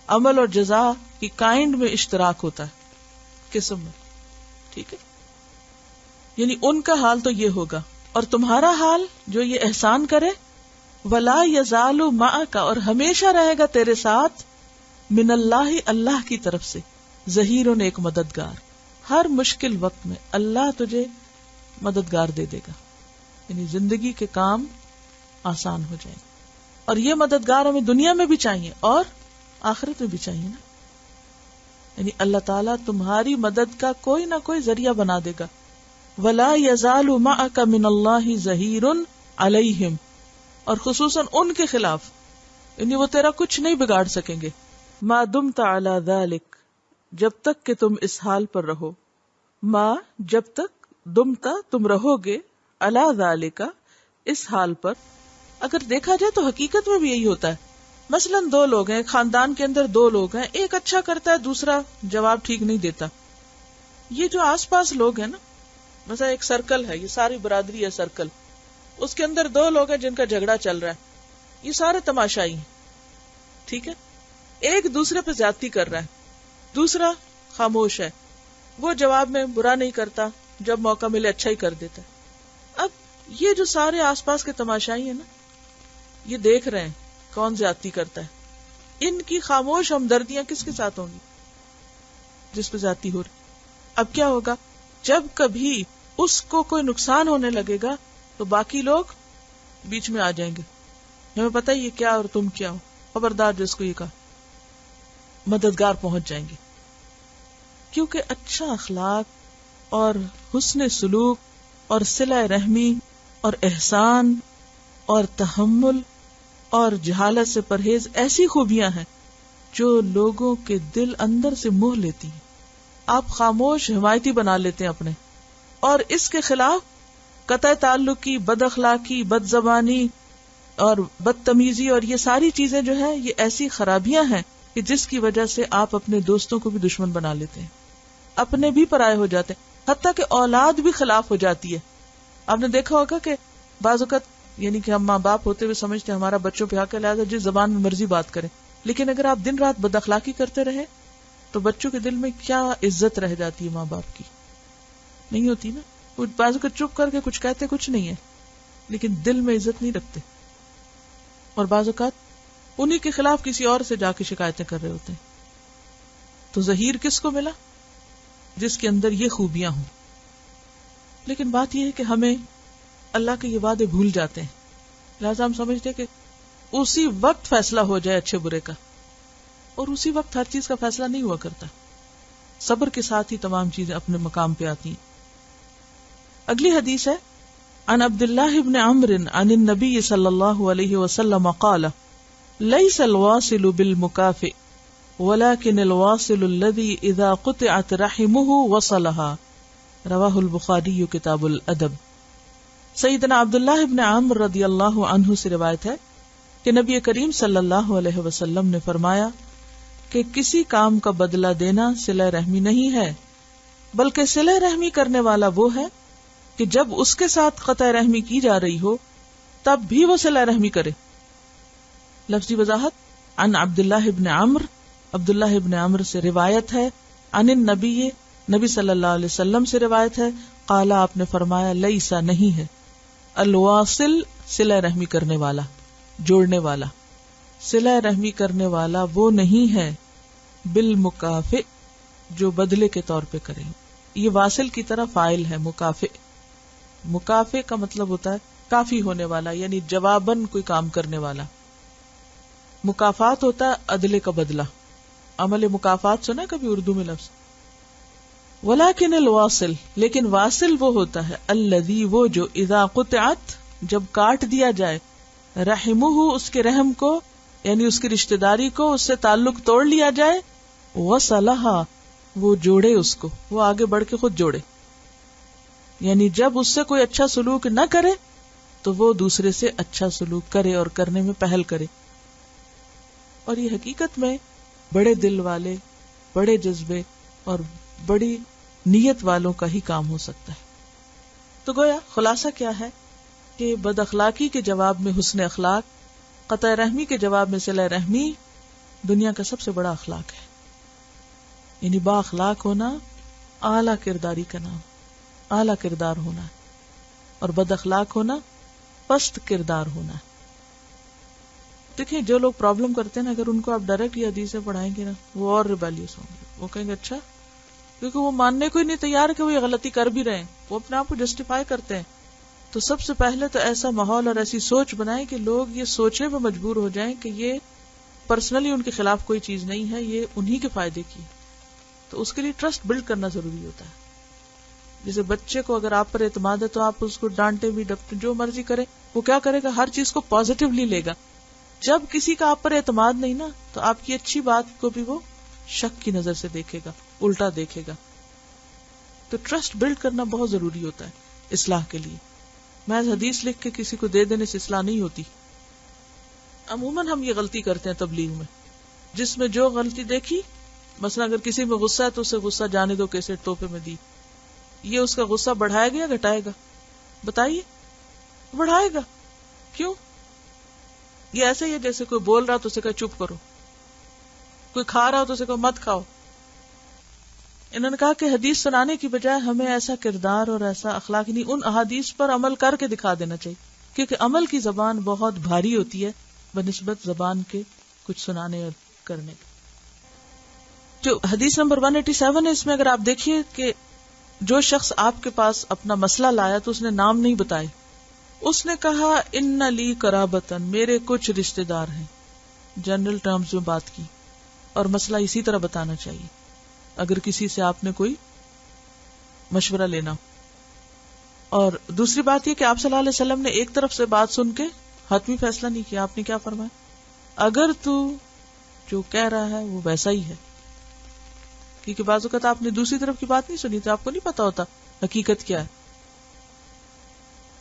عمل اور جزا کی کائنڈ میں اشتراک ہوتا ہے، قسم میں. ٹھیک ہے، یعنی ان کا حال تو یہ ہوگا، اور تمہارا حال جو یہ احسان کرے، ولا یزال معک، اور ہمیشہ رہے گا تیرے ساتھ، من اللہ، اللہ کی طرف سے، ظہیر، ایک مددگار. ہر مشکل وقت میں اللہ تجھے مددگار دے دے گا، یعنی زندگی کے کام آسان ہو جائیں. اور یہ مددگار ہمیں دنیا میں بھی چاہیے اور آخرت میں بھی چاہیے نا. یعنی اللہ تعالیٰ تمہاری مدد کا کوئی نہ کوئی ذریعہ بنا دے گا. ولا یزال معک من اللہ ظہیر علیہم، اور خصوصاً ان کے خلاف، یعنی وہ تیرا کچھ نہیں بگاڑ سکیں گے. ما دمت علی ذلک، جب تک کہ تم اس حال پر رہو. ما، جب تک، دمتا، تم رہو گے، علی ذلک، اس حال پر. اگر دیکھا جائے تو حقیقت میں بھی یہی ہوتا ہے. مثلا دو لوگ ہیں، خاندان کے اندر دو لوگ ہیں، ایک اچھا کرتا ہے، دوسرا جواب ٹھیک نہیں دیتا. یہ جو آس پاس لوگ ہیں نا، مثلا ایک سرکل ہے، یہ ساری برادری ہے سرکل، اس کے اندر دو لوگ ہیں جن کا جھگڑا چل رہا ہے، یہ سارے تماشائی ہیں. ٹھیک ہے، ایک دوسرے پہ زیادتی کر رہا ہے، دوسرا خاموش ہے، وہ جواب میں برا نہیں کرتا، جب موقع ملے اچھا ہی کر دیتا ہے. اب یہ جو سارے آس پاس کے تماشائی ہیں نا، یہ دیکھ رہے ہیں کون زیادتی کرتا ہے. ان کی خاموش ہمدردیاں کس کے ساتھ ہوں گی؟ جس پہ زیادتی ہو رہی. اب کیا ہوگا؟ جب کبھی اس کو کوئی نقصان ہونے لگے گا تو باقی لوگ بیچ میں آ جائیں گے، ہمیں پتہ ہی یہ کیا اور تم کیا ہو، خبردار جس کو یہ کہا، مددگار پہنچ جائیں گے. کیونکہ اچھا اخلاق اور حسن سلوک اور صلہ رحمی اور احسان اور تحمل اور جہالت سے پرہیز ایسی خوبیاں ہیں جو لوگوں کے دل اندر سے موہ لیتی ہیں. آپ خاموش حمایتی بنا لیتے ہیں اپنے، اور اس کے خلاف قطع تعلقی، بد اخلاقی، بد زبانی اور بدتمیزی اور یہ ساری چیزیں جو ہیں یہ ایسی خرابیاں ہیں کہ جس کی وجہ سے آپ اپنے دوستوں کو بھی دشمن بنا لیتے ہیں، اپنے بھی پرائے ہو جاتے ہیں، حتیٰ کہ اولاد بھی خلاف ہو جاتی ہے. آپ نے دیکھا ہوگا کہ بعض اوقات یعنی کہ ہم ماں باپ ہوتے ہوئے سمجھتے ہیں ہمارا بچوں پہ حق ہے، لہٰذا جس زبان میں مرضی بات کریں، لیکن اگر آپ دن رات بد اخلاقی کرتے رہے تو بچوں کے دل میں کیا عزت رہ جاتی ہے ماں باپ کی؟ نہیں ہوتی نا. کچھ بعض اوقات چپ کر کے کچھ کہتے کچھ نہیں ہے لیکن دل میں عزت نہیں رکھتے، اور بعض اوقات انہی کے خلاف کسی اور سے جا کے شکایتیں کر رہے ہوتے ہیں. تو ظہیر کس کو ملا؟ جس کے اندر یہ خوبیاں ہوں. لیکن بات یہ ہے کہ ہمیں اللہ کے یہ وعدے بھول جاتے ہیں، لہٰذا ہم سمجھتے کہ اسی وقت فیصلہ ہو جائے اچھے برے کا، اور اسی وقت ہر چیز کا فیصلہ نہیں ہوا کرتا. صبر کے ساتھ ہی تمام چیزیں اپنے مقام پہ آتی ہیں. اگلی حدیث ہے عن عبداللہ بن عمرو عن النبی صلی اللہ علیہ وسلم قال لیس الواصل بالمکافئ ولكن الواصل الذي اذا قطعت رحمه وصلها، رواہ البخاری کتاب الادب. سیدنا عبداللہ ابن عمرو رضی اللہ عنہ سے روایت ہے کہ نبی کریم صلی اللہ علیہ وسلم نے فرمایا کہ کسی کام کا بدلہ دینا صلہ رحمی نہیں ہے، بلکہ صلہ رحمی کرنے والا وہ ہے کہ جب اس کے ساتھ قطع رحمی کی جا رہی ہو تب بھی وہ صلہ رحمی کرے. لفظی وضاحت، عن عبداللہ ابن عمرو، عبداللہ ابن عمرو سے روایت ہے، عن النبی، نبی صلی اللہ علیہ وسلم سے روایت ہے، قال، آپ نے فرمایا، لیسا نہیں ہے، الواصل صلہ رحمی کرنے والا، جوڑنے والا، صلہ رحمی کرنے والا وہ نہیں ہے بالمکافئ جو بدلے کے طور پہ کرے. یہ واصل کی طرح فاعل ہے مکافئ. مکافئ کا مطلب ہوتا ہے کافی ہونے والا، یعنی جواباً کوئی کام کرنے والا. مکافات ہوتا ہے عدلے کا بدلہ. عمل مکافات سنا کبھی اردو میں لفظ. ولیکن الواصل، لیکن واصل وہ ہوتا ہے الذی وہ جو اذا قطعت جب کاٹ دیا جائے رحمہ اس کے رحم کو، یعنی اس کی رشتہ داری کو، اس سے تعلق توڑ لیا جائے، وصلہا وہ جوڑے اس کو، وہ آگے بڑھ کے خود جوڑے. یعنی جب اس سے کوئی اچھا سلوک نہ کرے تو وہ دوسرے سے اچھا سلوک کرے اور کرنے میں پہل کرے. اور یہ حقیقت میں بڑے دل والے، بڑے جذبے اور بڑی نیت والوں کا ہی کام ہو سکتا ہے. تو گویا خلاصہ کیا ہے کہ بد اخلاقی کے جواب میں حسن اخلاق، قطع رحمی کے جواب میں صلہ رحمی دنیا کا سب سے بڑا اخلاق ہے. یعنی با اخلاق ہونا اعلیٰ کرداری کا نام، اعلیٰ کردار ہونا ہے، اور بد اخلاق ہونا پست کردار ہونا ہے. دیکھیں جو لوگ پرابلم کرتے ہیں نا، اگر ان کو آپ ڈائریکٹ یہ حدیثیں پڑھائیں گے نا، وہ اور ریبیلیس ہوں گے. وہ کہیں گے اچھا، کیونکہ وہ ماننے کو ہی نہیں تیار کہ وہ یہ غلطی کر بھی رہے ہیں، وہ اپنے آپ کو جسٹیفائی کرتے ہیں. تو سب سے پہلے تو ایسا ماحول اور ایسی سوچ بنائیں کہ لوگ یہ سوچنے پہ مجبور ہو جائیں کہ یہ پرسنلی ان کے خلاف کوئی چیز نہیں ہے، یہ انہی کے فائدے کی. تو اس کے لیے ٹرسٹ بلڈ کرنا ضروری ہوتا ہے. جیسے بچے کو اگر آپ پر اعتماد ہے تو آپ اس کو ڈانٹے بھی ڈپٹے جو مرضی کرے، وہ کیا کرے گا، ہر چیز کو پازیٹیولی لے گا. جب کسی کا آپ پر اعتماد نہیں نا، تو آپ کی اچھی بات کو بھی وہ شک کی نظر سے دیکھے گا، الٹا دیکھے گا. تو ٹرسٹ بلڈ کرنا بہت ضروری ہوتا ہے اصلاح کے لیے. محض حدیث لکھ کے کسی کو دے دینے سے اصلاح نہیں ہوتی. عموماً ہم یہ غلطی کرتے ہیں تبلیغ میں، جس میں جو غلطی دیکھی، مثلا اگر کسی میں غصہ ہے تو اسے غصہ جانے دو کیسے تحفے میں دی، یہ اس کا غصہ بڑھائے گا یا گھٹائے گا؟ بتائیے. بڑھائے گا. کیوں؟ یہ ایسے ہی ہے جیسے کوئی بول رہا تو اسے کہا چپ کرو، کوئی کھا رہا ہو تو اسے کہا مت کھاؤ. انہوں نے کہا کہ حدیث سنانے کی بجائے ہمیں ایسا کردار اور ایسا اخلاق نہیں، ان احادیث پر عمل کر کے دکھا دینا چاہیے، کیونکہ عمل کی زبان بہت بھاری ہوتی ہے بنسبت زبان کے کچھ سنانے اور کرنے. جو حدیث نمبر 187 ہے، اس میں اگر آپ دیکھیے کہ جو شخص آپ کے پاس اپنا مسئلہ لایا تو اس نے نام نہیں بتائے. اس نے کہا ان لی قرابتن، میرے کچھ رشتہ دار ہیں. جنرل ٹرمز میں بات کی، اور مسئلہ اسی طرح بتانا چاہیے اگر کسی سے آپ نے کوئی مشورہ لینا. اور دوسری بات یہ کہ آپ صلی اللہ علیہ وسلم نے ایک طرف سے بات سن کے حتمی فیصلہ نہیں کیا. آپ نے کیا فرمایا؟ اگر تو جو کہہ رہا ہے وہ ویسا ہی ہے، کیونکہ بعض اوقات آپ نے دوسری طرف کی بات نہیں سنی تو آپ کو نہیں پتا ہوتا حقیقت کیا ہے.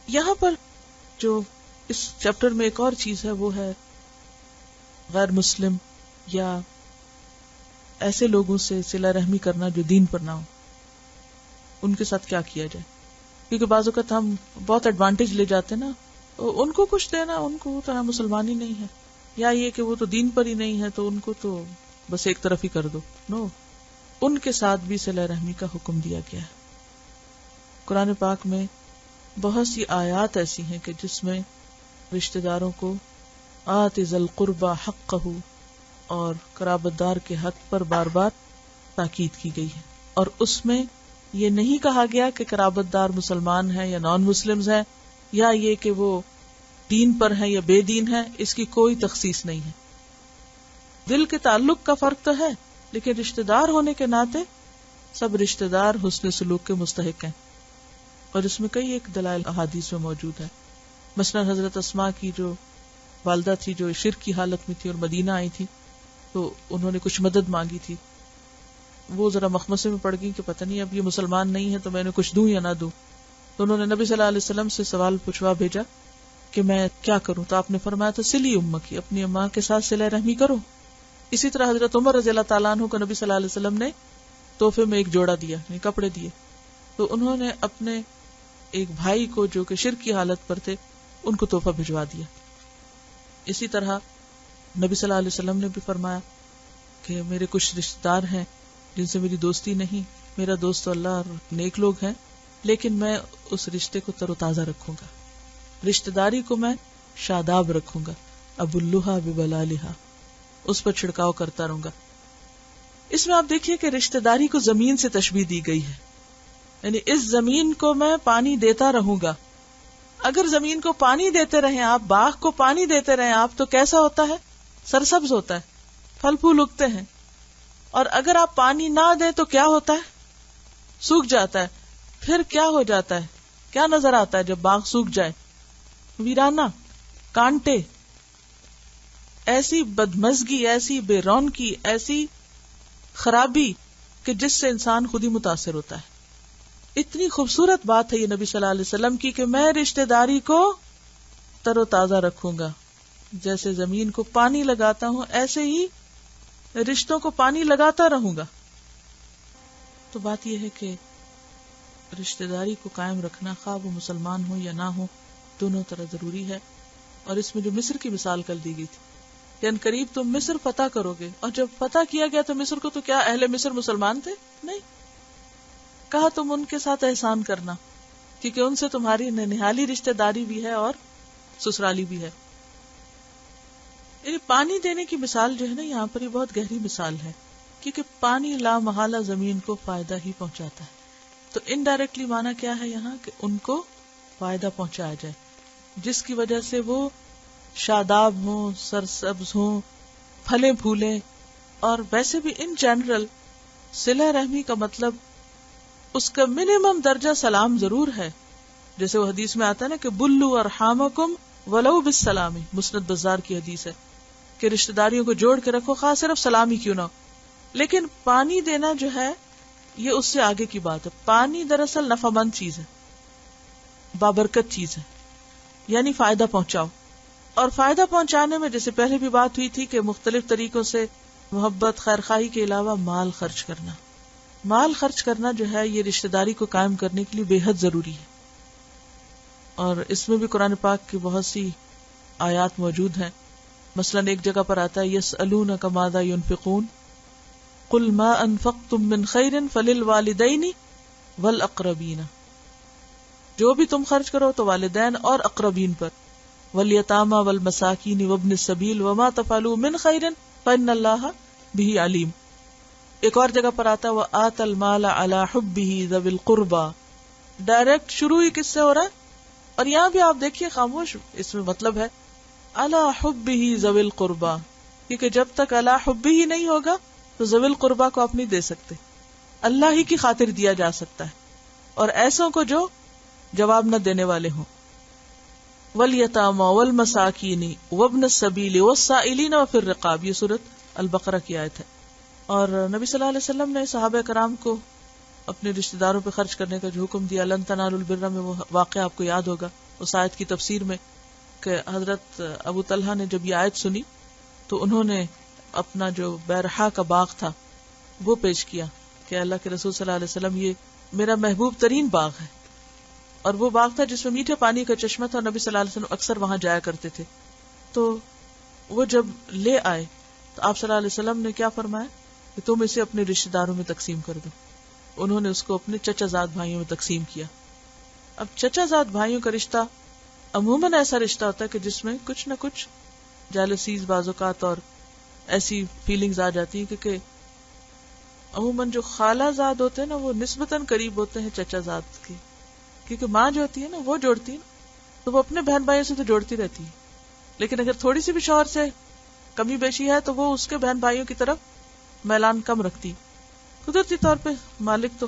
یہاں پر جو اس چیپٹر میں ایک اور چیز ہے وہ ہے غیر مسلم یا ایسے لوگوں سے صلہ رحمی کرنا جو دین پر نہ ہو. ان کے ساتھ کیا کیا جائے، کیونکہ بعض اوقات ہم بہت ایڈوانٹیج لے جاتے ہیں نا، ان کو کچھ دینا، ان کو تو مسلمان ہی نہیں ہے، یا یہ کہ وہ تو دین پر ہی نہیں ہے تو ان کو تو بس ایک طرف ہی کر دو. نو، ان کے ساتھ بھی صلہ رحمی کا حکم دیا گیا ہے. قرآن پاک میں بہت سی آیات ایسی ہیں کہ جس میں رشتہ داروں کو آت ذی القربى حقہ اور قرابت دار کے حق پر بار بار تاکید کی گئی ہے. اور اس میں یہ نہیں کہا گیا کہ قرابت دار مسلمان ہیں یا نان مسلمز ہیں، یا یہ کہ وہ دین پر ہیں یا بے دین ہیں. اس کی کوئی تخصیص نہیں ہے. دل کے تعلق کا فرق تو ہے، لیکن رشتہ دار ہونے کے ناطے سب رشتہ دار حسن سلوک کے مستحق ہیں. اور اس میں کئی ایک دلائل احادیث میں موجود ہے. مثلا حضرت اسماء کی جو والدہ تھی جو شرک کی حالت میں تھی اور مدینہ آئی تھی تو انہوں نے کچھ مدد مانگی تھی. وہ ذرا مخمصے میں پڑ گئی کہ پتہ نہیں اب یہ مسلمان نہیں ہے تو میں نے کچھ دوں یا نہ دوں. تو انہوں نے نبی صلی اللہ علیہ وسلم سے سوال پوچھوا بھیجا کہ میں کیا کروں. تو آپ نے فرمایا تھا سلی امکی، اپنی اماں کے ساتھ صلہ رحمی کرو. اسی طرح حضرت عمر رضی اللہ تعالیٰ عنہ کو نبی صلی اللہ علیہ وسلم نے تحفے میں ایک جوڑا دیا، یعنی کپڑے دیے. تو انہوں نے اپنے ایک بھائی کو جو کہ شرک کی حالت پر تھے ان کو تحفہ بھجوا دیا. اسی طرح نبی صلی اللہ علیہ وسلم نے بھی فرمایا کہ میرے کچھ رشتہ دار ہیں جن سے میری دوستی نہیں، میرا دوست اللہ اور نیک لوگ ہیں، لیکن میں اس رشتے کو تر و تازہ رکھوں گا، رشتہ داری کو میں شاداب رکھوں گا. ابلھا ببلالھا، اس پر چھڑکاؤ کرتا رہوں گا. اس میں آپ دیکھیے کہ رشتہ داری کو زمین سے تشبیہ دی گئی ہے، یعنی اس زمین کو میں پانی دیتا رہوں گا. اگر زمین کو پانی دیتے رہیں آپ، باغ کو پانی دیتے رہیں آپ، تو کیسا ہوتا ہے؟ سرسبز ہوتا ہے، پھل پھول اگتے ہیں. اور اگر آپ پانی نہ دیں تو کیا ہوتا ہے؟ سوکھ جاتا ہے. پھر کیا ہو جاتا ہے؟ کیا نظر آتا ہے جب باغ سوکھ جائے؟ ویرانہ، کانٹے، ایسی بدمزگی، ایسی بے رونقی، ایسی خرابی کہ جس سے انسان خود ہی متاثر ہوتا ہے. اتنی خوبصورت بات ہے یہ نبی صلی اللہ علیہ وسلم کی کہ میں رشتہ داری کو تر و تازہ رکھوں گا. جیسے زمین کو پانی لگاتا ہوں ایسے ہی رشتوں کو پانی لگاتا رہوں گا. تو بات یہ ہے کہ رشتہ داری کو قائم رکھنا، خواہ وہ مسلمان ہو یا نہ ہو، دونوں طرح ضروری ہے. اور اس میں جو مصر کی مثال کر دی گئی تھی کہ ان قریب تم مصر فتح کرو گے، اور جب فتح کیا گیا تو مصر کو، تو کیا اہل مصر مسلمان تھے؟ نہیں. کہا تم ان کے ساتھ احسان کرنا، کیونکہ ان سے تمہاری ننھالی رشتہ داری بھی ہے اور سسرالی بھی ہے. یعنی پانی دینے کی مثال جو ہے نا یہاں پر، یہ بہت گہری مثال ہے، کیونکہ پانی لا محالہ زمین کو فائدہ ہی پہنچاتا ہے. تو انڈائریکٹلی معنی کیا ہے یہاں؟ کہ ان کو فائدہ پہنچایا جائے، جس کی وجہ سے وہ شاداب ہوں، سرسبز ہوں، پھلیں پھولیں. اور ویسے بھی ان جنرل صلہ رحمی کا مطلب اس کا منیمم درجہ سلام ضرور ہے. جیسے وہ حدیث میں آتا ہے نا کہ بلو ارحامکم ولو بالسلام، مسند بزار کی حدیث ہے کہ رشتہ داریوں کو جوڑ کے رکھو، خاص صرف سلامی کیوں نہ ہو. لیکن پانی دینا جو ہے یہ اس سے آگے کی بات ہے. پانی دراصل نفع مند چیز ہے، بابرکت چیز ہے، یعنی فائدہ پہنچاؤ. اور فائدہ پہنچانے میں جیسے پہلے بھی بات ہوئی تھی کہ مختلف طریقوں سے محبت، خیرخواہی کے علاوہ مال خرچ کرنا. مال خرچ کرنا جو ہے یہ رشتہ داری کو قائم کرنے کے لیے بے حد ضروری ہے. اور اس میں بھی قرآن پاک کی بہت سی آیات موجود ہیں. مثلا ایک جگہ پر آتا ہے یسألونک ماذا ينفقون قل ما انفقتم من خیر فللوالدین والاقربین، جو بھی تم خرچ کرو تو والدین اور اقربین پر، والیتامی والمساکین وابن السبیل وما تفعلوا من خیر فإن اللہ بہ علیم. ایک اور جگہ پر آتا ہے وآت المال علی حبہ ذوی القربى. ڈائریکٹ شروع ہی کس سے ہو رہا ہے؟ اور یہاں بھی آپ دیکھیے خاموش، اس میں مطلب ہے علی حبہ ذوی القربى، کیونکہ جب تک علی حبہ ہی نہیں ہوگا تو ذوی القربى کو آپ نہیں دے سکتے. اللہ ہی کی خاطر دیا جا سکتا ہے، اور ایسوں کو جو جواب نہ دینے والے ہوں. والیتامی والمساکین وابن السبیل والسائلین وفی الرقاب، یہ سورۃ البقرہ کی آیت ہے. اور نبی صلی اللہ علیہ وسلم نے صحابہ کرام کو اپنے رشتہ داروں پہ خرچ کرنے کا جو حکم دیا، لن تنالوا البر میں وہ واقعہ آپ کو یاد ہوگا اس آیت کی تفسیر میں، کہ حضرت ابو طلحہ نے جب یہ آیت سنی تو انہوں نے اپنا جو بیرحا کا باغ تھا وہ پیش کیا کہ اللہ کے رسول صلی اللہ علیہ وسلم یہ میرا محبوب ترین باغ ہے. اور وہ باغ تھا جس میں میٹھے پانی کا چشمہ تھا، اور نبی صلی اللہ علیہ وسلم اکثر وہاں جایا کرتے تھے. تو وہ جب لے آئے تو آپ صلی اللہ علیہ وسلم نے کیا فرمایا کہ تم اسے اپنے رشتہ داروں میں تقسیم کر دو. انہوں نے اس کو اپنے چچا زاد بھائیوں میں تقسیم کیا. اب چچا زاد بھائیوں کا رشتہ عموماً ایسا رشتہ ہوتا ہے کہ جس میں کچھ نہ کچھ جیلسیز، بعض اوقات اور ایسی فیلنگز آ جاتی ہیں، کیونکہ عموماً جو خالہ زاد ہوتے ہیں نا وہ نسبتاً قریب ہوتے ہیں چچا زاد کے، کیونکہ ماں جو ہوتی ہے نا وہ جوڑتی ہے نا، تو وہ اپنے بہن بھائیوں سے تو جوڑتی رہتی ہے، لیکن اگر تھوڑی سی بھی شوہر سے کمی بیشی ہے تو وہ اس کے بہن بھائیوں کی طرف میلان کم رکھتی. قدرتی طور پہ مالک تو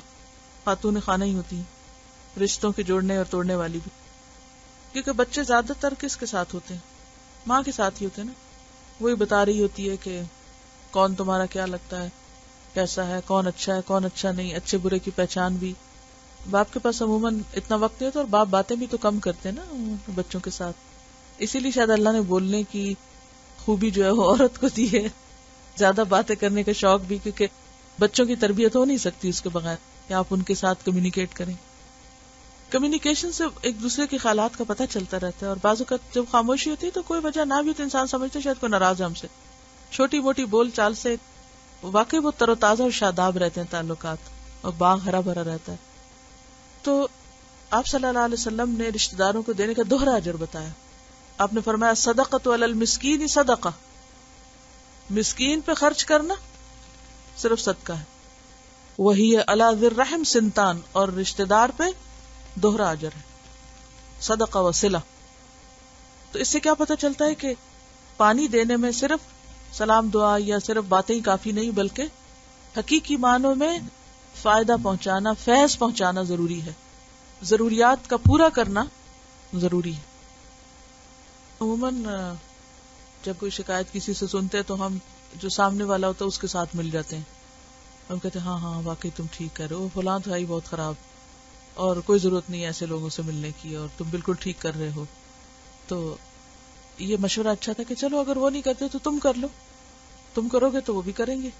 خاتون خانہ ہی ہوتی ہیں، رشتوں کے جوڑنے اور توڑنے والی بھی، کیونکہ بچے زیادہ تر کس کے ساتھ ہوتے ہیں؟ ماں کے ساتھ ہی ہوتے ہیں نا. وہی بتا رہی ہوتی ہے کہ کون تمہارا کیا لگتا ہے، کیسا ہے، کون اچھا ہے کون اچھا نہیں، اچھے برے کی پہچان بھی. باپ کے پاس عموماً اتنا وقت نہیں ہوتا، اور باپ باتیں بھی تو کم کرتے ہیں نا بچوں کے ساتھ. اسی لیے شاید اللہ نے بولنے کی خوبی جو ہے وہ عورت کو دی ہے، زیادہ باتیں کرنے کا شوق بھی، کیونکہ بچوں کی تربیت ہو نہیں سکتی اس کے بغیر کہ آپ ان کے ساتھ کمیونیکیٹ کریں. کمیونیکیشن سے ایک دوسرے کے خیالات کا پتہ چلتا رہتا ہے، اور بعض اوقات جب خاموشی ہوتی ہے تو کوئی وجہ نہ بھی تو انسان سمجھتا ہے شاید کوئی ناراض ہے ہم سے. چھوٹی موٹی بول چال سے واقعی وہ تر و تازہ اور شاداب رہتے ہیں تعلقات، اور باغ ہرا بھرا رہتا ہے. تو آپ صلی اللہ علیہ وسلم نے رشتہ داروں کو دینے کا دوہرا اجر بتایا آپ نے فرمایا صدقۃ علی المسکین صدقہ، مسکین پہ خرچ کرنا صرف صدقہ ہے. وہی علی ذی الرحم سنتان، اور رشتہ دار پہ دوہرا اجر ہے، صدقہ و صلہ. تو اس سے کیا پتہ چلتا ہے کہ پانی دینے میں صرف سلام دعا یا صرف باتیں ہی کافی نہیں، بلکہ حقیقی معنوں میں فائدہ پہنچانا، فیض پہنچانا ضروری ہے، ضروریات کا پورا کرنا ضروری ہے. عموماً جب کوئی شکایت کسی سے سنتے تو ہم جو سامنے والا ہوتا ہے اس کے ساتھ مل جاتے ہیں. ہم کہتے ہیں ہاں ہاں واقعی تم ٹھیک کہہ رہے ہو، فلاں تو ہے ہی بہت خراب، اور کوئی ضرورت نہیں ہے ایسے لوگوں سے ملنے کی، اور تم بالکل ٹھیک کر رہے ہو. تو یہ مشورہ اچھا تھا کہ چلو اگر وہ نہیں کرتے تو تم کر لو، تم کرو گے تو وہ بھی کریں گے.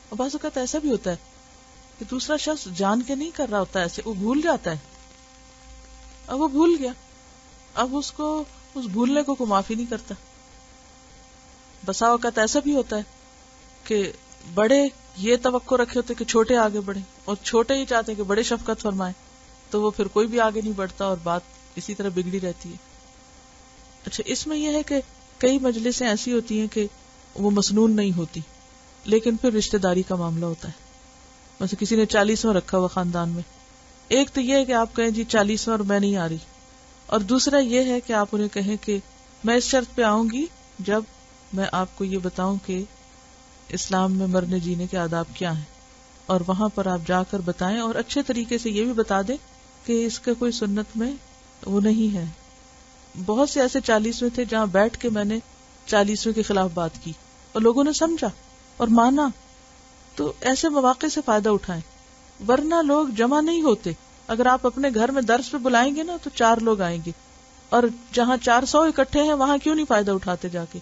اور بعض اوقات ایسا بھی ہوتا ہے کہ دوسرا شخص جان کے نہیں کر رہا ہوتا ایسے، وہ بھول جاتا ہے. اب وہ بھول گیا، اب اس کو اس بھولنے کو کوئی معافی نہیں کرتا. بسا اوقات ایسا بھی ہوتا ہے کہ بڑے یہ توقع رکھے ہوتے کہ چھوٹے آگے بڑھیں، اور چھوٹے ہی چاہتے ہیں کہ بڑے شفقت فرمائیں، تو وہ پھر کوئی بھی آگے نہیں بڑھتا اور بات اسی طرح بگڑی رہتی ہے. اچھا، اس میں یہ ہے کہ کئی مجلسیں ایسی ہوتی ہیں کہ وہ مسنون نہیں ہوتی، لیکن پھر رشتہ داری کا معاملہ ہوتا ہے. ویسے کسی نے 40واں رکھا ہوا خاندان میں، ایک تو یہ ہے کہ آپ کہیں جی 40واں اور میں نہیں آ رہی، اور دوسرا یہ ہے کہ آپ انہیں کہیں کہ میں اس شرط پہ آؤں گی جب میں آپ کو یہ بتاؤں کہ اسلام میں مرنے جینے کے آداب کیا ہیں، اور وہاں پر آپ جا کر بتائیں، اور اچھے طریقے سے یہ بھی بتا دیں کہ اس کا کوئی سنت میں وہ نہیں ہے. بہت سے ایسے 40ویں تھے جہاں بیٹھ کے میں نے 40ویں کے خلاف بات کی اور لوگوں نے سمجھا اور مانا. تو ایسے مواقع سے فائدہ اٹھائیں، ورنہ لوگ جمع نہیں ہوتے. اگر آپ اپنے گھر میں درس پہ بلائیں گے نا تو 4 لوگ آئیں گے، اور جہاں 400 اکٹھے ہیں وہاں کیوں نہیں فائدہ اٹھاتے جا کے.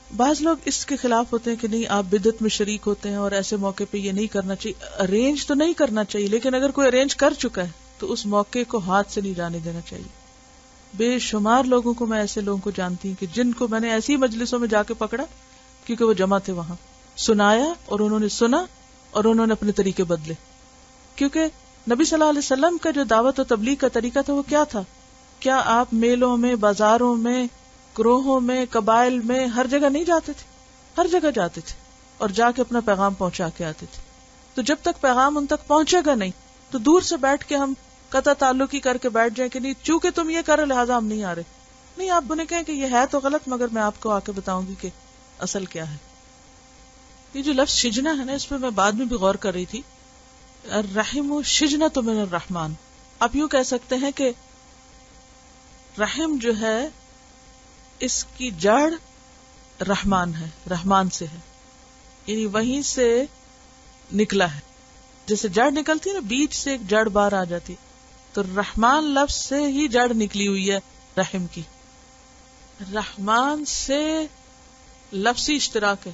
بعض لوگ اس کے خلاف ہوتے ہیں کہ نہیں آپ بدعت میں شریک ہوتے ہیں اور ایسے موقع پہ یہ نہیں کرنا چاہیے. ارینج تو نہیں کرنا چاہیے، لیکن اگر کوئی ارینج کر چکا ہے تو اس موقع کو ہاتھ سے نہیں جانے دینا چاہیے. بے شمار لوگوں کو میں ایسے لوگوں کو جانتی ہوں کہ جن کو میں نے ایسی مجلسوں میں جا کے پکڑا کیونکہ وہ جمع تھے، وہاں سنایا اور انہوں نے سنا اور انہوں نے اپنے طریقے بدلے. کیونکہ نبی صلی اللہ علیہ وسلم کا جو دعوت و تبلیغ کا طریقہ تھا وہ کیا تھا؟ کیا آپ میلوں میں، بازاروں میں، گروہوں میں، قبائل میں ہر جگہ نہیں جاتے تھے؟ ہر جگہ جاتے تھے اور جا کے اپنا پیغام پہنچا کے آتے تھے. تو جب تک پیغام ان تک پہنچے گا نہیں تو دور سے بیٹھ کے ہم قطع تعلقی کر کے بیٹھ جائیں کہ نہیں چونکہ تم یہ کر لہٰذا ہم نہیں آ رہے. نہیں، آپ انہیں کہیں کہ یہ ہے تو غلط، مگر میں آپ کو آ کے بتاؤں گی کہ اصل کیا ہے. یہ جو لفظ شجنا ہے نا، اس پہ میں بعد میں بھی غور کر رہی تھی. الرحم شجنۃ من الرحمن. آپ یوں کہہ سکتے ہیں کہ رحم جو ہے اس کی جڑ رحمان ہے، رحمان سے ہے، یعنی وہیں سے نکلا ہے. جیسے جڑ نکلتی ہے نا، بیج سے ایک جڑ باہر آ جاتی، تو رحمان لفظ سے ہی جڑ نکلی ہوئی ہے رحم کی. رحمان سے لفظی اشتراک ہے،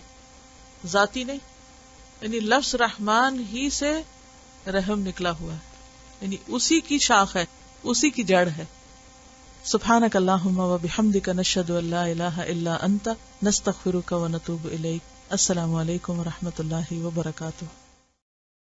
ذاتی نہیں. یعنی لفظ رحمان ہی سے رحم نکلا ہوا ہے، یعنی اسی کی شاخ ہے، اسی کی جڑ ہے. سبحانک اللہم و بحمدک نشہد ان لا الہ الا انت نستغفرک و نتوب الیک. السلام علیکم و رحمۃ اللہ وبرکاتہ.